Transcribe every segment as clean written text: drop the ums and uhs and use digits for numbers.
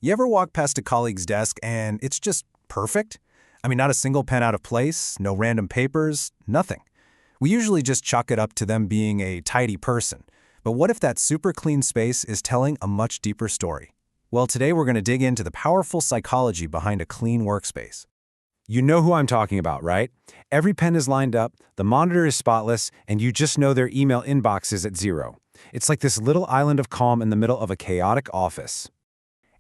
You ever walk past a colleague's desk and it's just perfect? I mean, not a single pen out of place, no random papers, nothing. We usually just chalk it up to them being a tidy person. But what if that super clean space is telling a much deeper story? Well, today we're going to dig into the powerful psychology behind a clean workspace. You know who I'm talking about, right? Every pen is lined up, the monitor is spotless, and you just know their email inbox is at zero. It's like this little island of calm in the middle of a chaotic office.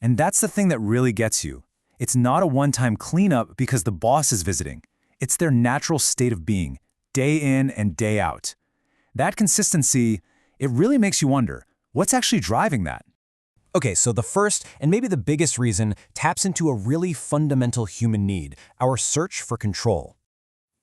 And that's the thing that really gets you. It's not a one-time cleanup because the boss is visiting. It's their natural state of being, day in and day out. That consistency, it really makes you wonder, what's actually driving that? Okay, so the first, and maybe the biggest reason, taps into a really fundamental human need, our search for control.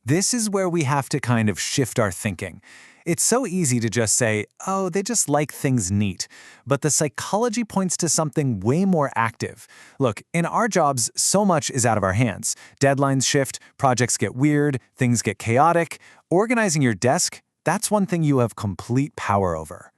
This is where we have to kind of shift our thinking. It's so easy to just say, oh, they just like things neat. But the psychology points to something way more active. Look, in our jobs, so much is out of our hands. Deadlines shift, projects get weird, things get chaotic. Organizing your desk, that's one thing you have complete power over.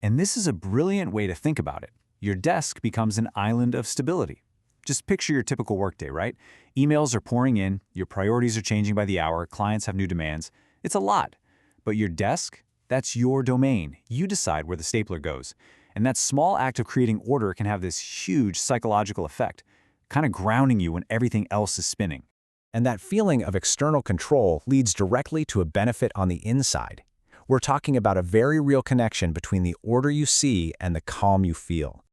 And this is a brilliant way to think about it. Your desk becomes an island of stability. Just picture your typical workday, right? Emails are pouring in, your priorities are changing by the hour, clients have new demands. It's a lot. But your desk, that's your domain. You decide where the stapler goes. And that small act of creating order can have this huge psychological effect, kind of grounding you when everything else is spinning. And that feeling of external control leads directly to a benefit on the inside. We're talking about a very real connection between the order you see and the calm you feel.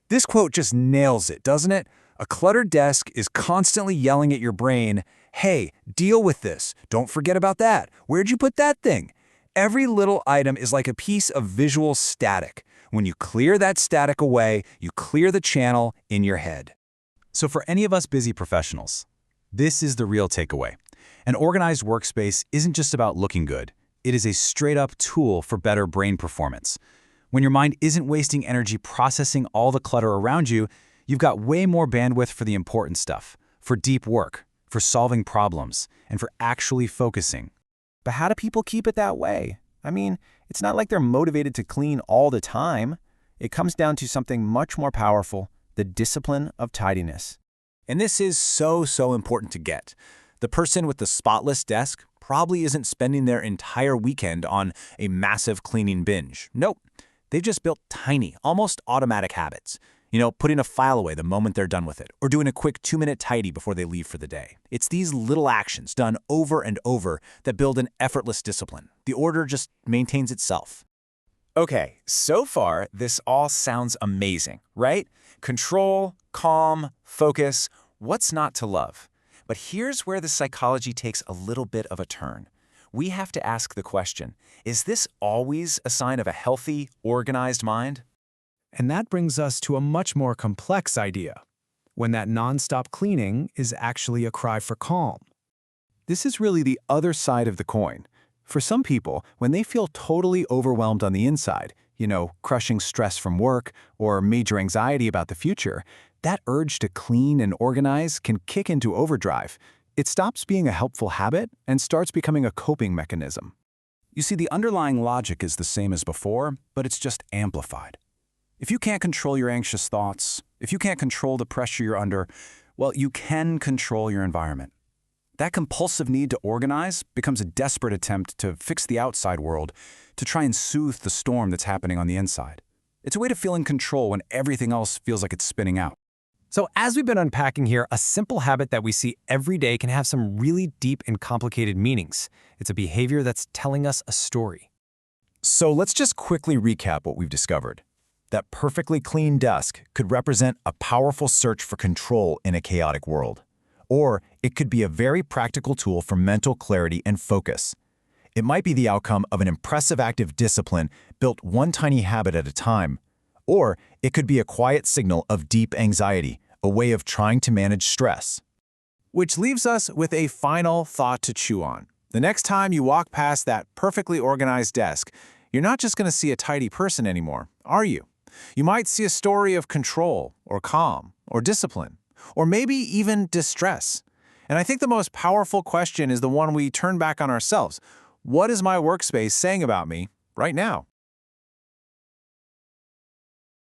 This quote just nails it, doesn't it? A cluttered desk is constantly yelling at your brain, hey, deal with this. Don't forget about that. Where'd you put that thing? Every little item is like a piece of visual static. When you clear that static away, you clear the channel in your head. So for any of us busy professionals, this is the real takeaway. An organized workspace isn't just about looking good. It is a straight-up tool for better brain performance. When your mind isn't wasting energy processing all the clutter around you, you've got way more bandwidth for the important stuff, for deep work, for solving problems, and for actually focusing. But how do people keep it that way? I mean, it's not like they're motivated to clean all the time. It comes down to something much more powerful, the discipline of tidiness. And this is so important to get. The person with the spotless desk probably isn't spending their entire weekend on a massive cleaning binge. Nope. They've just built tiny, almost automatic habits. You know, putting a file away the moment they're done with it, or doing a quick 2-minute tidy before they leave for the day. It's these little actions done over and over that build an effortless discipline. The order just maintains itself. Okay, so far, this all sounds amazing, right? Control, calm, focus, what's not to love? But here's where the psychology takes a little bit of a turn. We have to ask the question, is this always a sign of a healthy, organized mind? And that brings us to a much more complex idea, when that nonstop cleaning is actually a cry for calm. This is really the other side of the coin. For some people, when they feel totally overwhelmed on the inside, crushing stress from work or major anxiety about the future, that urge to clean and organize can kick into overdrive. It stops being a helpful habit and starts becoming a coping mechanism. You see, the underlying logic is the same as before, but it's just amplified. If you can't control your anxious thoughts, if you can't control the pressure you're under, well, you can control your environment. That compulsive need to organize becomes a desperate attempt to fix the outside world, to try and soothe the storm that's happening on the inside. It's a way to feel in control when everything else feels like it's spinning out. So as we've been unpacking here, a simple habit that we see every day can have some really deep and complicated meanings. It's a behavior that's telling us a story. So let's just quickly recap what we've discovered. That perfectly clean desk could represent a powerful search for control in a chaotic world. Or it could be a very practical tool for mental clarity and focus. It might be the outcome of an impressive act of discipline built one tiny habit at a time. Or it could be a quiet signal of deep anxiety, a way of trying to manage stress. Which leaves us with a final thought to chew on. The next time you walk past that perfectly organized desk, you're not just going to see a tidy person anymore, are you? You might see a story of control, or calm, or discipline, or maybe even distress. And I think the most powerful question is the one we turn back on ourselves. What is my workspace saying about me right now?